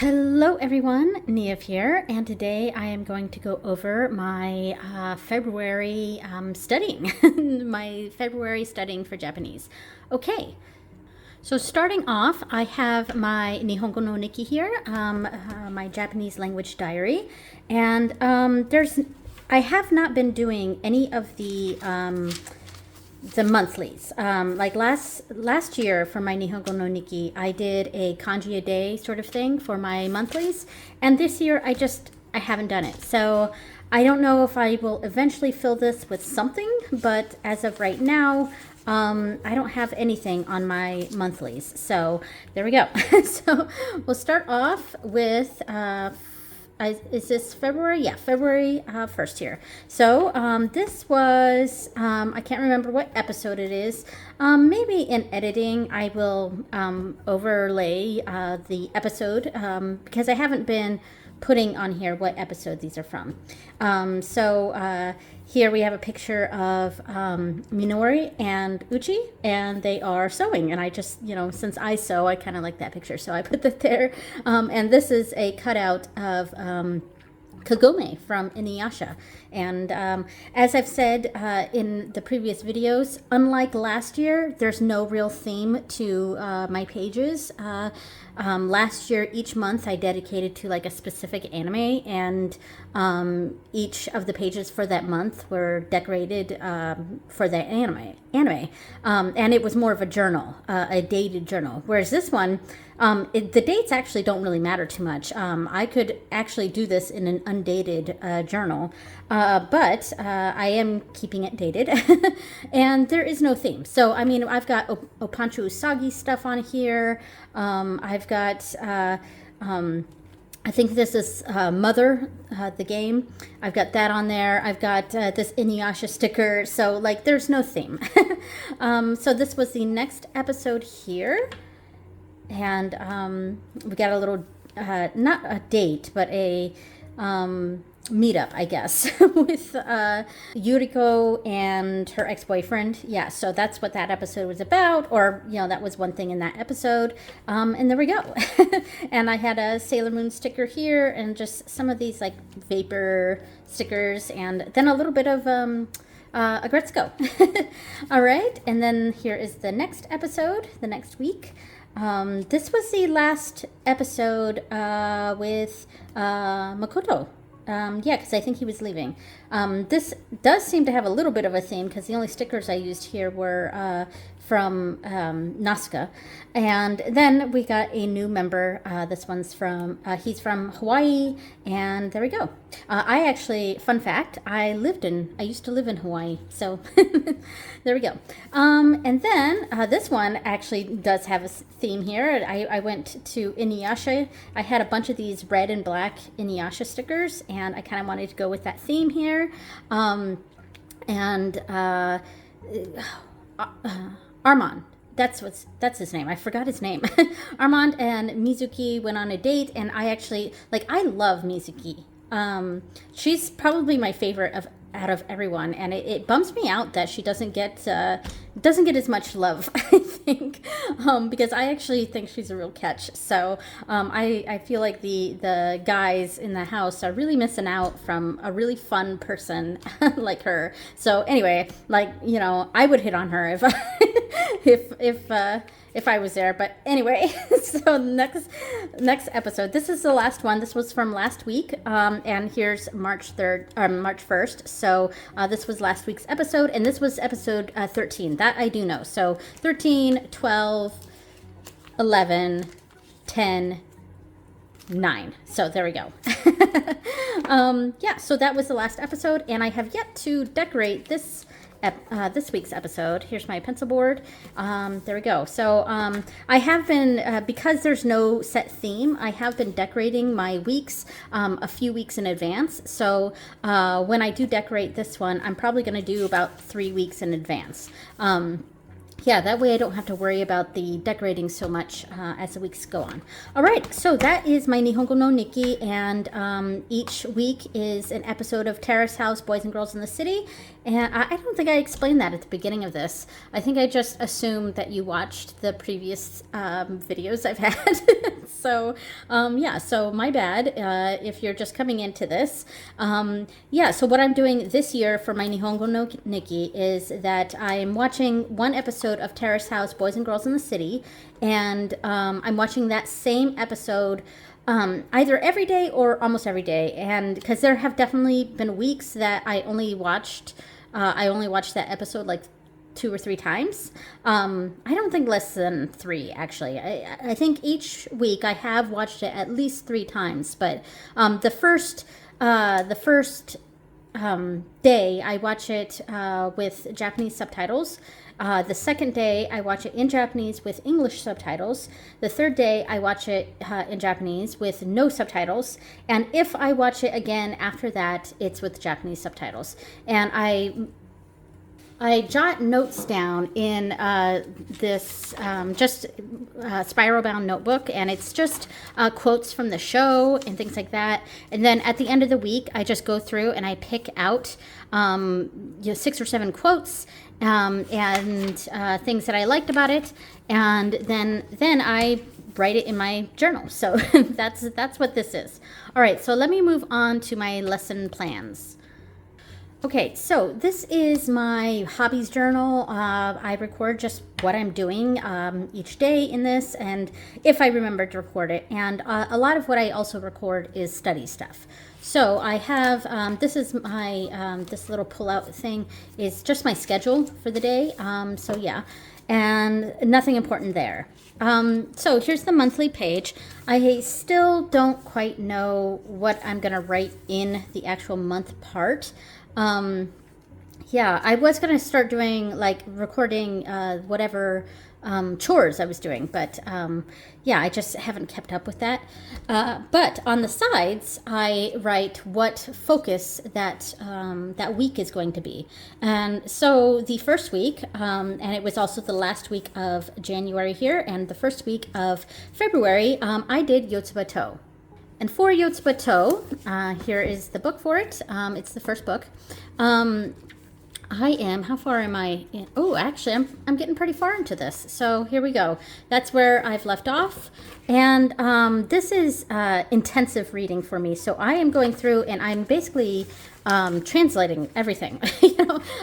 Hello everyone, Niamh here, and today I am going to go over my February studying, my February studying for Japanese. Okay, so starting off, I have my Nihongo no Nikki here, my Japanese language diary, and I have not been doing any of the monthlies. Like last year for my Nihongo no Nikki, I did a kanji a day sort of thing for my monthlies, and this year I haven't done it. So I don't know if I will eventually fill this with something, but as of right now, I don't have anything on my monthlies. So there we go. So we'll start off with is this February? Yeah, February 1st here. So this was, I can't remember what episode it is. Maybe in editing, I will overlay the episode because I haven't been putting on here what episode these are from. Here we have a picture of Minori and Uchi, and they are sewing. And I just, since I sew, I kind of like that picture, so I put that there. And this is a cutout of Kagome from Inuyasha. And as I've said in the previous videos, unlike last year, there's no real theme to my pages. Last year, each month I dedicated to like a specific anime, and each of the pages for that month were decorated for the anime. And it was more of a journal, a dated journal. Whereas this one, the dates actually don't really matter too much. I could actually do this in an undated journal, but I am keeping it dated. And there is no theme. So, I mean, I've got Opanchu Usagi stuff on here. I've got, I think this is Mother, the game. I've got that on there. I've got this Inuyasha sticker. So, like, there's no theme. So this was the next episode here. And we got a little, not a date, but a meetup, I guess, with Yuriko and her ex-boyfriend. Yeah, so that's what that episode was about, or, that was one thing in that episode. And there we go. And I had a Sailor Moon sticker here, and just some of these, like, vapor stickers, and then a little bit of a Gretzko. All right, and then here is the next episode, the next week. This was the last episode with Makoto. Yeah, because I think he was leaving. This does seem to have a little bit of a theme, because the only stickers I used here were from Nasuka. And then we got a new member. This one's he's from Hawaii, and there we go. I actually, fun fact, I used to live in Hawaii, so there we go. And then this one actually does have a theme here. I went to Inuyasha. I had a bunch of these red and black Inuyasha stickers, and I kind of wanted to go with that theme here. Armand. That's his name. I forgot his name. Armand and Mizuki went on a date, and I love Mizuki. She's probably my favorite out of everyone, and it bums me out that she doesn't get as much love, I think, because I actually think she's a real catch. So I feel like the guys in the house are really missing out from a really fun person like her. So anyway, I would hit on her if if I was there. But anyway, so next episode. This is the last one. This was from last week, and here's March 1st. So this was last week's episode, and this was episode 13. That I do know. So 13, 12, 11, 10, 9. So there we go. Yeah, so that was the last episode, and I have yet to decorate this week's episode. Here's my pencil board. There we go. So I have been, because there's no set theme, I have been decorating my weeks a few weeks in advance. So when I do decorate this one, I'm probably going to do about 3 weeks in advance. Yeah, that way I don't have to worry about the decorating so much as the weeks go on. All right, so that is my Nihongo no Nikki, and each week is an episode of Terrace House, Boys and Girls in the City. And I don't think I explained that at the beginning of this. I think I just assumed that you watched the previous videos I've had. So, yeah, so my bad if you're just coming into this. Yeah, so what I'm doing this year for my Nihongo no Nikki is that I'm watching one episode of Terrace House Boys and Girls in the City, and I'm watching that same episode either every day or almost every day. And because there have definitely been weeks that I only watched that episode like 2 or 3 times. I don't think less than 3 actually. I think each week I have watched it at least 3 times. But the first day I watch it with Japanese subtitles. The second day I watch it in Japanese with English subtitles. The third day I watch it in Japanese with no subtitles. And if I watch it again after that, it's with Japanese subtitles. And I jot notes down in this just spiral bound notebook, and it's just quotes from the show and things like that. And then at the end of the week, I just go through and I pick out 6 or 7 quotes and things that I liked about it, and then I write it in my journal. So that's what this is. All right, so let me move on to my lesson plans. Okay, so this is my hobbies journal. I record just what I'm doing each day in this, and if I remember to record it. And a lot of what I also record is study stuff. So I have, this is my, this little pull-out thing is just my schedule for the day. So yeah, and nothing important there. So here's the monthly page. I still don't quite know what I'm going to write in the actual month part. Yeah, I was going to start doing like recording whatever chores I was doing, but yeah, I just haven't kept up with that. But on the sides, I write what focus that week is going to be. And so the first week, and it was also the last week of January here, and the first week of February, I did Yotsuba-to. And for Yotsuba-to, here is the book for it. It's the first book. How far am I in? Oh, actually, I'm getting pretty far into this. So here we go. That's where I've left off. And this is intensive reading for me. So I am going through and I'm basically translating everything.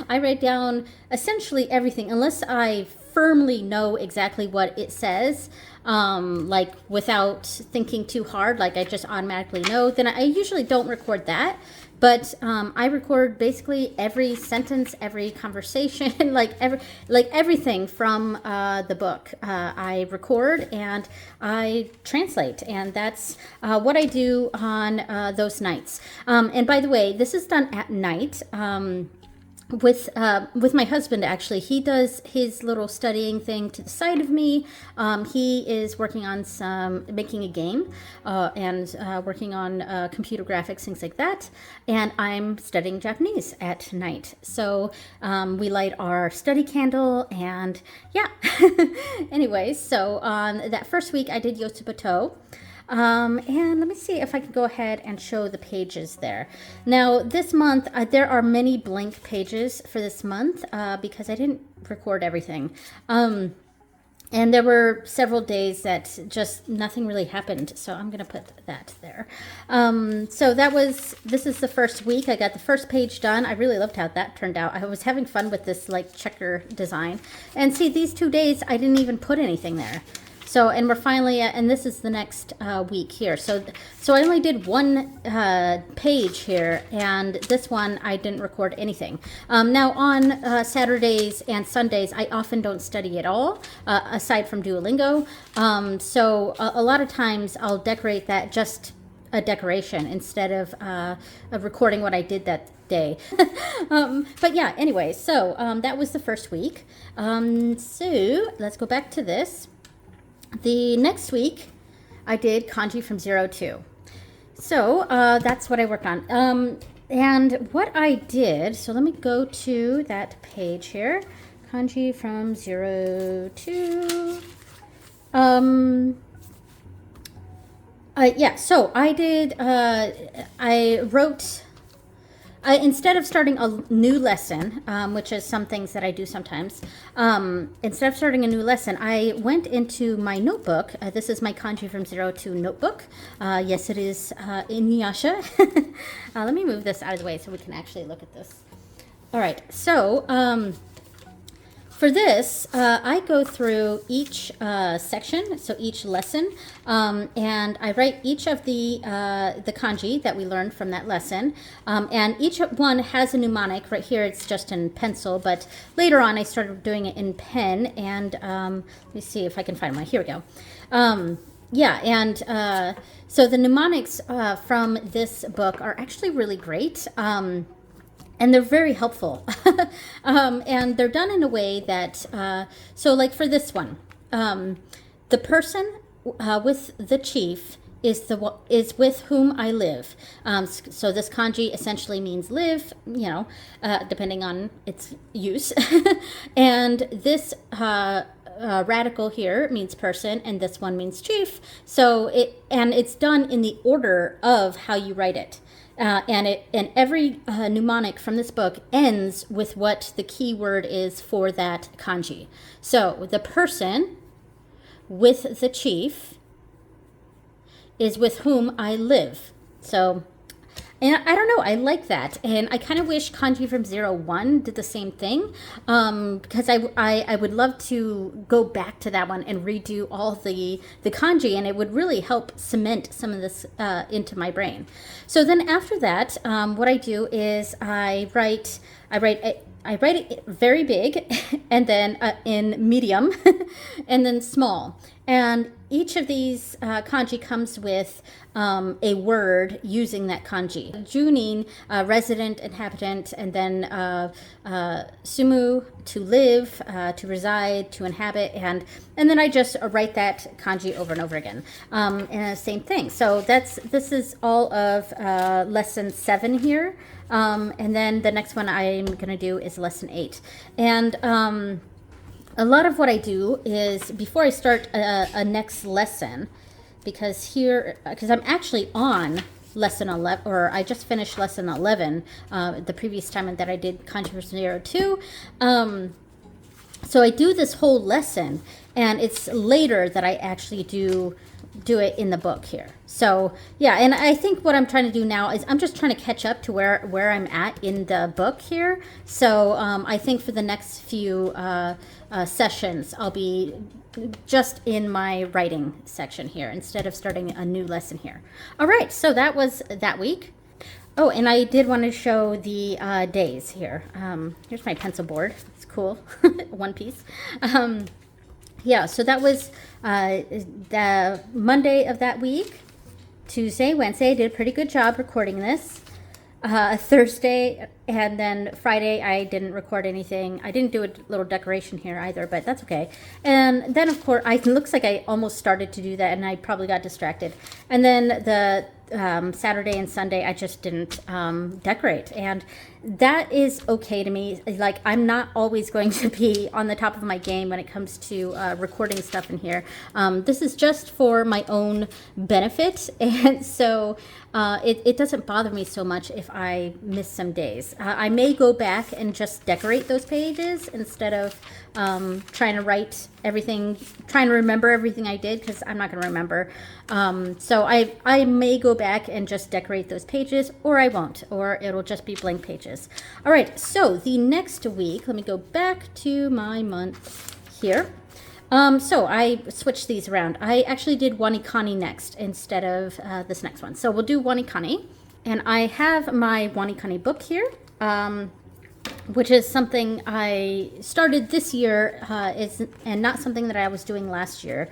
I write down essentially everything, unless I firmly know exactly what it says, like without thinking too hard, like I just automatically know, then I usually don't record that. But I record basically every sentence, every conversation, like everything from the book. I record and I translate, and that's what I do on those nights. And by the way, this is done at night. With my husband, actually. He does his little studying thing to the side of me. He is working on making a game and working on computer graphics, things like that. And I'm studying Japanese at night. So we light our study candle, and yeah. Anyways, so that first week I did Yotsuba-to. And let me see if I can go ahead and show the pages there. Now, this month, there are many blank pages for this month because I didn't record everything. And there were several days that just nothing really happened. So I'm going to put that there. So this is the first week. I got the first page done. I really loved how that turned out. I was having fun with this like checker design. And see, these 2 days, I didn't even put anything there. So, and we're finally at, and this is the next week here. So I only did one page here, and this one I didn't record anything. Now on Saturdays and Sundays, I often don't study at all, aside from Duolingo. So a lot of times I'll decorate that just a decoration instead of recording what I did that day. But yeah, anyway, so that was the first week. So let's go back to this. The next week, I did kanji from 0 to 2. So that's what I worked on. And what I did, so let me go to that page here. Kanji from 0 to... yeah, so I did, I instead of starting a new lesson, which is some things that I do sometimes, instead of starting a new lesson, I went into my notebook. This is my Kanji from Zero to notebook. Yes, it is Inuyasha. Let me move this out of the way so we can actually look at this. All right, so for this, I go through each section, so each lesson, and I write each of the kanji that we learned from that lesson, and each one has a mnemonic. Right here, it's just in pencil, but later on, I started doing it in pen, and let me see if I can find one. Here we go. Yeah, and so the mnemonics from this book are actually really great. And they're very helpful. And they're done in a way that, so like for this one, the person with the chief is with whom I live. So this kanji essentially means live, depending on its use. And this radical here means person, and this one means chief. So it's done in the order of how you write it. And every mnemonic from this book ends with what the key word is for that kanji. So the person with the chief is with whom I live. So, and I don't know, I like that. And I kind of wish Kanji from 01 did the same thing, because I would love to go back to that one and redo all the kanji, and it would really help cement some of this into my brain. So then after that, what I do is I write it very big, and then in medium, and then small. And each of these kanji comes with a word using that kanji. Junin, resident, inhabitant, and then sumu, to live, to reside, to inhabit, and then I just write that kanji over and over again. And same thing. So this is all of lesson 7 here. And then the next one I'm going to do is lesson 8. And a lot of what I do is before I start a next lesson, because I'm actually on lesson 11, or I just finished lesson 11 the previous time that I did Kanji for 02. So I do this whole lesson, and it's later that I actually do it in the book here. So yeah, and I think what I'm trying to do now is I'm just trying to catch up to where I'm at in the book here. So I think for the next few sessions, I'll be just in my writing section here instead of starting a new lesson here. All right, so that was that week. Oh, and I did want to show the days here. Here's my pencil board. It's cool, one piece. Yeah, so that was the Monday of that week. Tuesday, Wednesday, I did a pretty good job recording this. Thursday, and then Friday, I didn't record anything. I didn't do a little decoration here either, but that's okay. And then, of course, it looks like I almost started to do that, and I probably got distracted. And then the Saturday and Sunday, I just didn't decorate, and that is okay to me. Like, I'm not always going to be on the top of my game when it comes to recording stuff in here. This is just for my own benefit, and so it doesn't bother me so much if I miss some days. I may go back and just decorate those pages instead of trying to write everything, trying to remember everything I did, because I'm not going to remember. So I may go back and just decorate those pages, or I won't, or it'll just be blank pages. All right, so the next week, let me go back to my month here. So I switched these around. I actually did Wanikani next instead of this next one. So we'll do Wanikani. And I have my Wanikani book here, which is something I started this year, and not something that I was doing last year.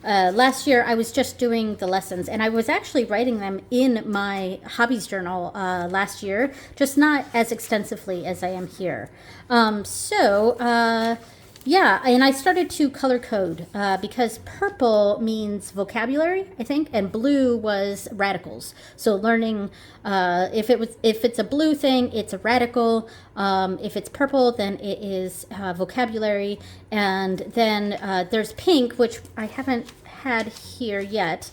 Last year, I was just doing the lessons, and I was actually writing them in my hobbies journal last year, just not as extensively as I am here. Yeah, and I started to color code because purple means vocabulary, I think, and blue was radicals. So learning if it's a blue thing, it's a radical. If it's purple, then it is vocabulary. And then there's pink, which I haven't had here yet.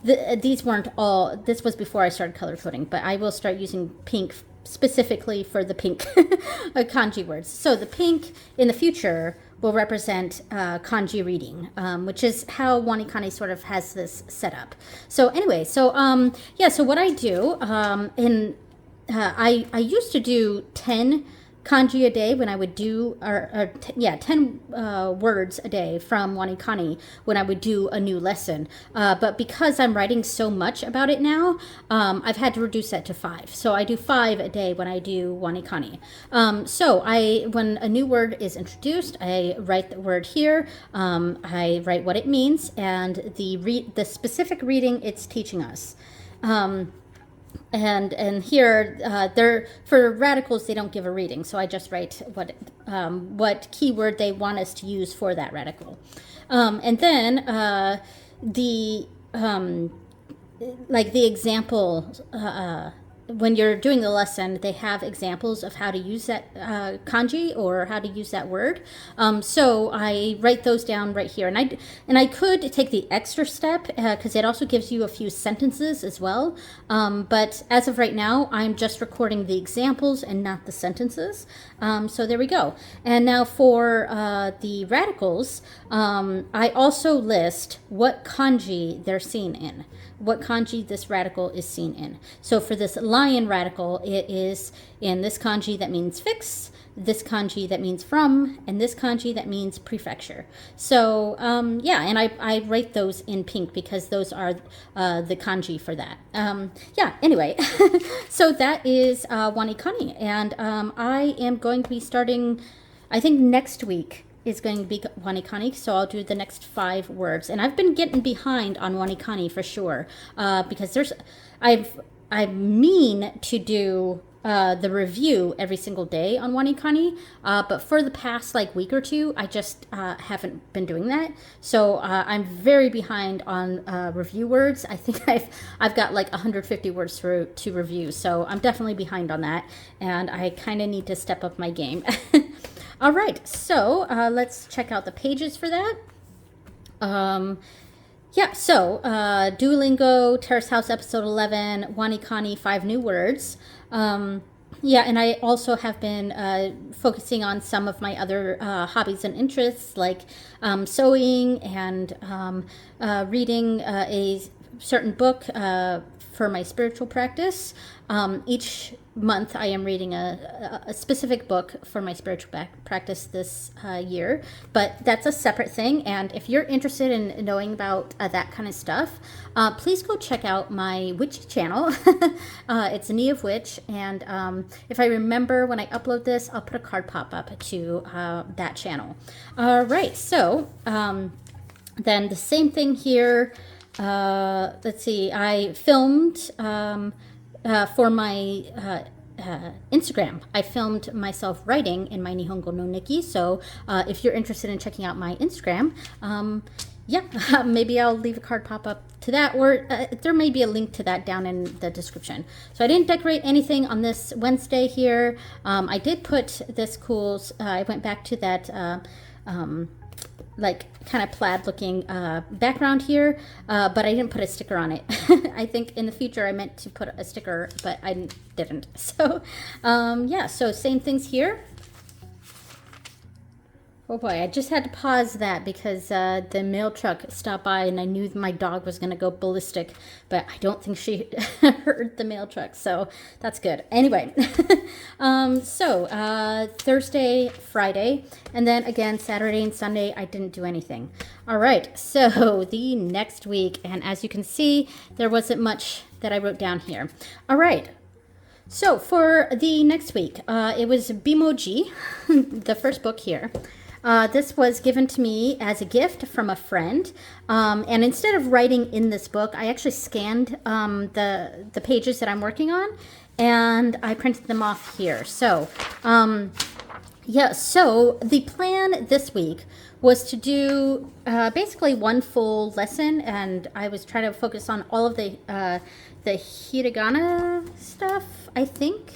these weren't all, this was before I started color coding, but I will start using pink specifically for the pink kanji words. So the pink in the future will represent kanji reading, which is how Wanikani sort of has this set up. So anyway, so yeah, so what I do I used to do 10 kanji a day when I would do, 10 words a day from Wanikani when I would do a new lesson. But because I'm writing so much about it now, I've had to reduce that to 5. So I do 5 a day when I do Wanikani. So when a new word is introduced, I write the word here. I write what it means and the specific reading it's teaching us. And here, for radicals, they don't give a reading, so I just write what keyword they want us to use for that radical, and then the like the example. When you're doing the lesson, they have examples of how to use that kanji or how to use that word. So I write those down right here. And I could take the extra step because it also gives you a few sentences as well. But as of right now, I'm just recording the examples and not the sentences. So there we go. And now for the radicals, I also list what kanji they're seen in, what kanji this radical is seen in. So for this lion radical, it is in this kanji that means fix, this kanji that means from, and this kanji that means prefecture. So yeah, and I write those in pink because those are the kanji for that. Yeah, anyway, so that is Wanikani, and I am going to be starting, I think next week is going to be Wanikani, so I'll do the next 5 words. And I've been getting behind on Wanikani for sure, because I mean to do the review every single day on Wanikani, but for the past week or two, I just haven't been doing that. So I'm very behind on review words. I think I've got 150 words to review, so I'm definitely behind on that, and I kind of need to step up my game. All right, so let's check out the pages for that. Yeah, so Duolingo, Terrace House episode 11, Wanikani, 5 new words. Yeah, and I also have been focusing on some of my other hobbies and interests, like sewing and reading a certain book for my spiritual practice. Each month I am reading a specific book for my spiritual practice this year, but that's a separate thing. And if you're interested in knowing about that kind of stuff, please go check out my witchy channel. It's Niamh Witch, and if I remember when I upload this, I'll put a card pop up to that channel. All right, so then the same thing here. Let's see, I filmed for my Instagram. I filmed myself writing in my Nihongo no Nikki, so if you're interested in checking out my Instagram, yeah, maybe I'll leave a card pop up to that, or there may be a link to that down in the description. So I didn't decorate anything on this Wednesday here. I did put this cool, I went back to that kind of plaid looking background here, but I didn't put a sticker on it. I think in the future I meant to put a sticker, but I didn't. So yeah, so same things here. Oh boy, I just had to pause that because the mail truck stopped by and I knew my dog was going to go ballistic, but I don't think she heard the mail truck, so that's good. Anyway, so Thursday, Friday, and then again Saturday and Sunday I didn't do anything. All right, so the next week, and as you can see, there wasn't much that I wrote down here. All right. So for the next week, it was Bimoji, the first book here. This was given to me as a gift from a friend, and instead of writing in this book, I actually scanned the pages that I'm working on, and I printed them off here. So, yeah, so the plan this week was to do basically one full lesson, and I was trying to focus on all of the hiragana stuff, I think.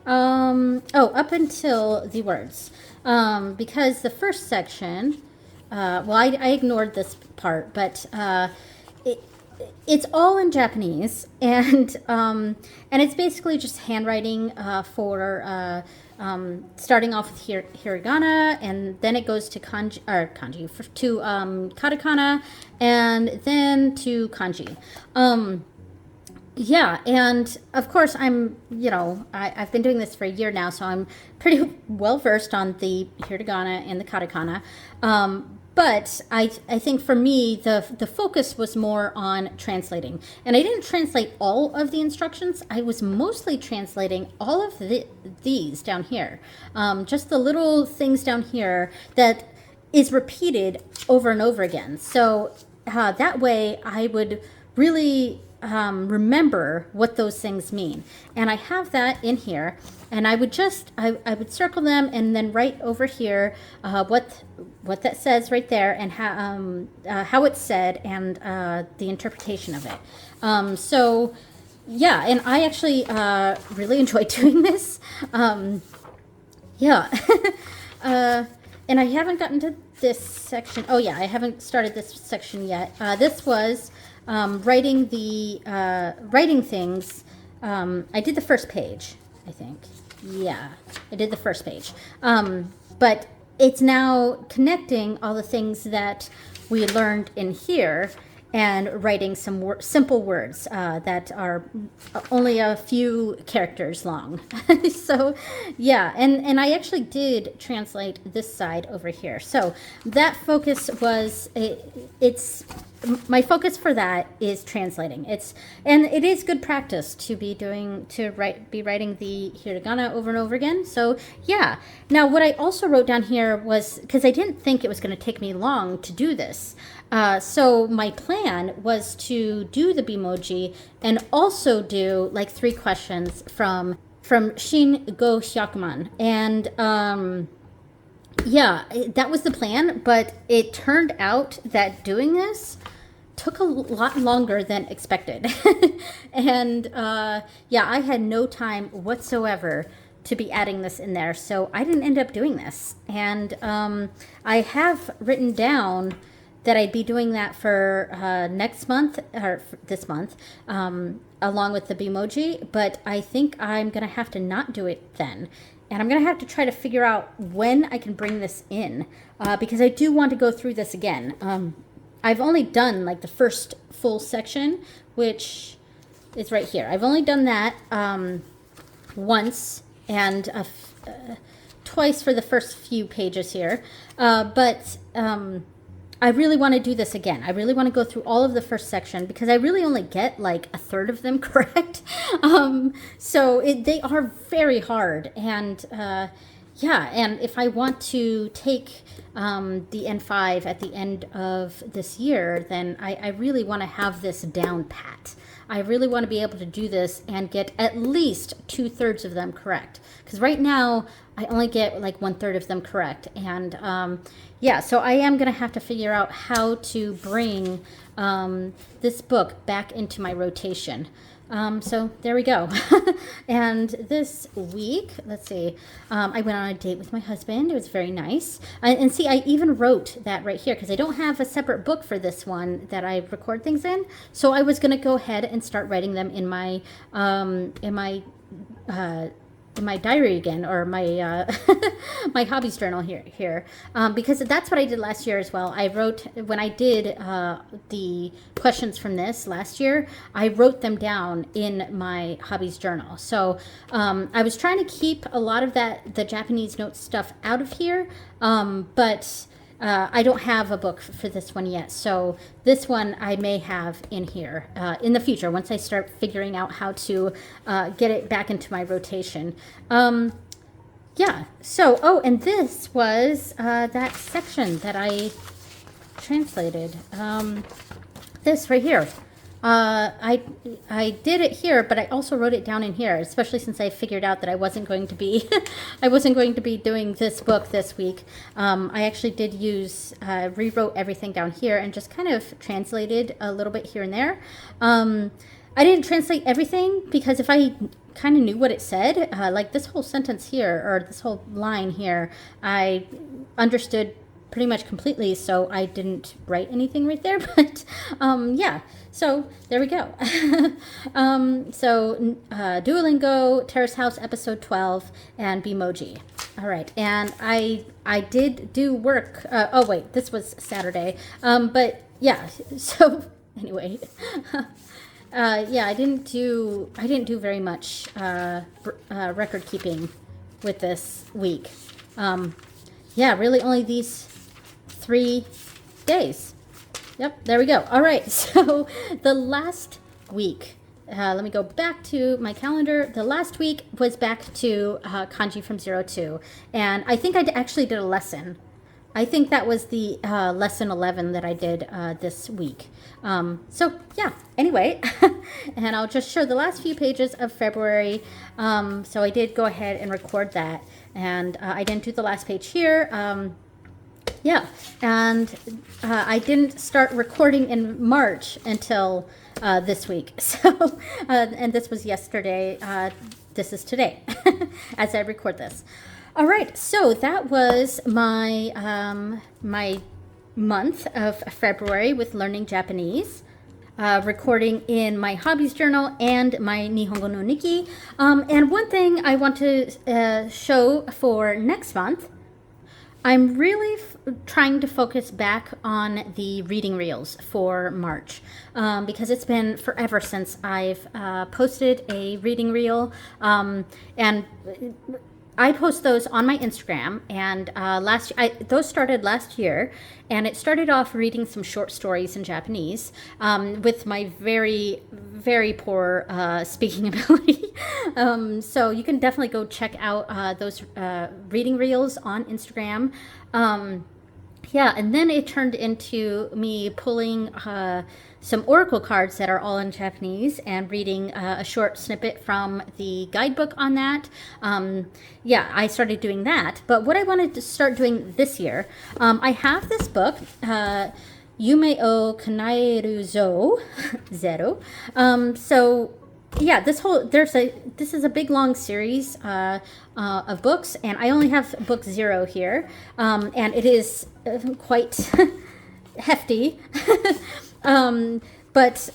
Up until the words. Because the first section, well, I ignored this part, but it's all in Japanese, and it's basically just handwriting for starting off with hiragana, and then it goes to kanji to katakana, and then to kanji. Yeah, and of course I've been doing this for a year now, so I'm pretty well versed on the hiragana and the katakana. But I think for me, the focus was more on translating. And I didn't translate all of the instructions. I was mostly translating all of these down here. Just the little things down here that is repeated over and over again. So that way I would really remember what those things mean. And I have that in here. And I would circle them and then write over here what that says right there, and how it's said, and the interpretation of it. So yeah, and I actually really enjoy doing this. Yeah. And I haven't gotten to this section. Oh yeah, I haven't started this section yet. This was writing things. I did the first page, I think. Yeah, I did the first page. But it's now connecting all the things that we learned in here and writing some simple words that are only a few characters long. So yeah, and I actually did translate this side over here. So that focus was, my focus for that is translating. And it is good practice to be writing the hiragana over and over again. So yeah. Now what I also wrote down here was, because I didn't think it was going to take me long to do this. So my plan was to do the Bimoji and also do like 3 questions from Shin Go Hyakuman. And yeah, that was the plan, but it turned out that doing this took a lot longer than expected. And yeah, I had no time whatsoever to be adding this in there, so I didn't end up doing this. And I have written down that I'd be doing that for next month, or this month, along with the Bimoji, but I think I'm gonna have to not do it then. And I'm gonna have to try to figure out when I can bring this in, because I do want to go through this again. I've only done like the first full section, which is right here. I've only done that once, and twice for the first few pages here. But I really want to do this again. I really want to go through all of the first section, because I really only get like a third of them correct. So they are very hard. And yeah, and if I want to take the N5 at the end of this year, then I really want to have this down pat. I really want to be able to do this and get at least 2/3 of them correct. Because right now, I only get like 1/3 of them correct. And yeah, so I am going to have to figure out how to bring this book back into my rotation. So there we go. And this week, let's see, I went on a date with my husband. It was very nice. And see, I even wrote that right here, because I don't have a separate book for this one that I record things in. So I was going to go ahead and start writing them in my diary again, or my my hobbies journal here, because that's what I did last year as well. I wrote, when I did the questions from this last year, I wrote them down in my hobbies journal. So I was trying to keep a lot of the Japanese notes stuff out of here, but I don't have a book for this one yet, so this one I may have in here in the future, once I start figuring out how to get it back into my rotation. Yeah, so, oh, and this was that section that I translated. This right here. I did it here, but I also wrote it down in here, especially since I figured out that I wasn't going to be doing this book this week. I actually did rewrote everything down here and just kind of translated a little bit here and there. I didn't translate everything, because if I kind of knew what it said, like this whole sentence here, or this whole line here, I understood pretty much completely, so I didn't write anything right there. But yeah, So there we go. Duolingo, Terrace House episode 12, and Bimoji. All right, and I did do work. Oh wait, this was Saturday. But yeah. So anyway, yeah, I didn't do very much record keeping with this week. Yeah, really only these 3 days. Yep, there we go. All right, so the last week, let me go back to my calendar. The last week was back to kanji from 02, and I think I actually did a lesson. I think that was the lesson 11 that I did this week. So yeah, anyway, and I'll just show the last few pages of February. So I did go ahead and record that, and I didn't do the last page here. Yeah, and I didn't start recording in March until this week. So, and this was yesterday. This is today, as I record this. All right, so that was my my month of February with learning Japanese. Recording in my hobbies journal and my Nihongo no Nikki. And one thing I want to show for next month, I'm really trying to focus back on the reading reels for March because it's been forever since I've posted a reading reel, and I post those on my Instagram, and those started last year, and it started off reading some short stories in Japanese with my very, very poor speaking ability. So you can definitely go check out those reading reels on Instagram. Yeah, and then it turned into me pulling some oracle cards that are all in Japanese and reading a short snippet from the guidebook on that. Yeah, I started doing that. But what I wanted to start doing this year, I have this book, Yume o Kanaeru Zo, Zero. So yeah, this is a big long series of books, and I only have book 0 here, and it is quite hefty. But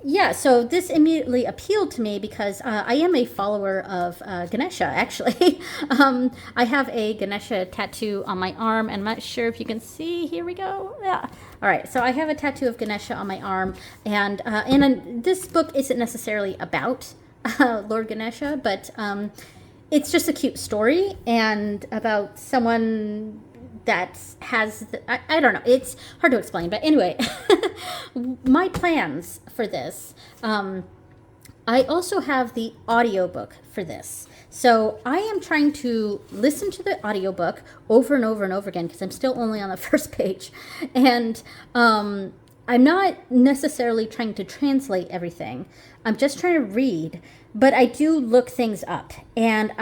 yeah, so this immediately appealed to me because I am a follower of Ganesha, actually. I have a Ganesha tattoo on my arm, and I'm not sure if you can see. Here we go. Yeah. All right, so I have a tattoo of Ganesha on my arm, and this book isn't necessarily about Lord Ganesha, but it's just a cute story and about someone that has, I don't know, it's hard to explain, but anyway, my plans for this, I also have the audiobook for this. So I am trying to listen to the audiobook over and over and over again because I'm still only on the first page. And I'm not necessarily trying to translate everything. I'm just trying to read, but I do look things up. And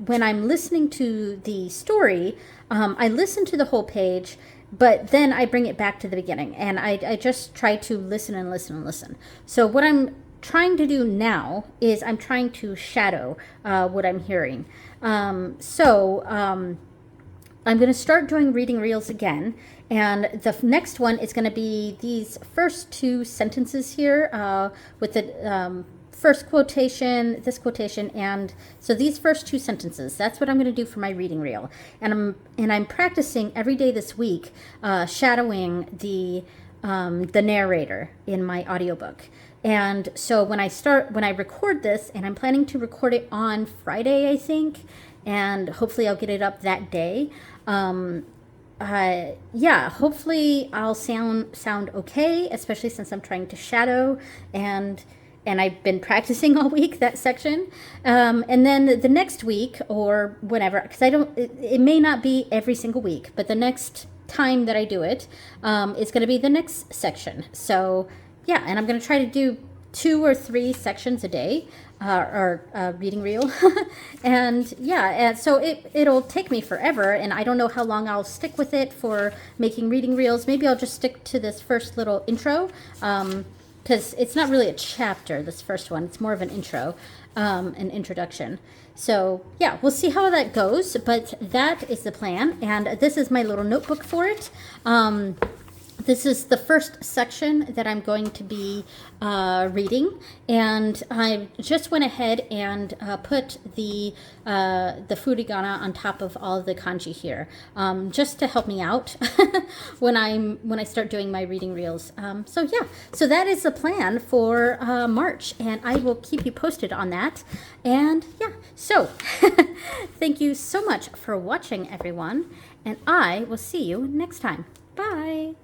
when I'm listening to the story, I listen to the whole page, but then I bring it back to the beginning. And I just try to listen and listen and listen. So what I'm trying to do now is I'm trying to shadow what I'm hearing. So I'm going to start doing reading reels again, and the next one is going to be these first 2 sentences here with the first quotation, this quotation, and so these first 2 sentences. That's what I'm going to do for my reading reel, and I'm practicing every day this week, shadowing the narrator in my audiobook. And so when I record this, and I'm planning to record it on Friday, I think, and hopefully I'll get it up that day. Yeah, hopefully I'll sound okay, especially since I'm trying to shadow, and I've been practicing all week that section. And then the next week or whenever, because it may not be every single week, but the next time that I do it is going to be the next section. So yeah, and I'm going to try to do 2 or 3 sections a day, or reading reel. And yeah, and so it'll take me forever, and I don't know how long I'll stick with it for making reading reels. Maybe I'll just stick to this first little intro, because it's not really a chapter, this first one. It's more of an intro, an introduction. So yeah, we'll see how that goes, but that is the plan, and this is my little notebook for it. this is the first section that I'm going to be reading, and I just went ahead and put the furigana on top of all of the kanji here, just to help me out when I start doing my reading reels. So yeah, so that is the plan for March, and I will keep you posted on that. And yeah, so thank you so much for watching, everyone, and I will see you next time. Bye.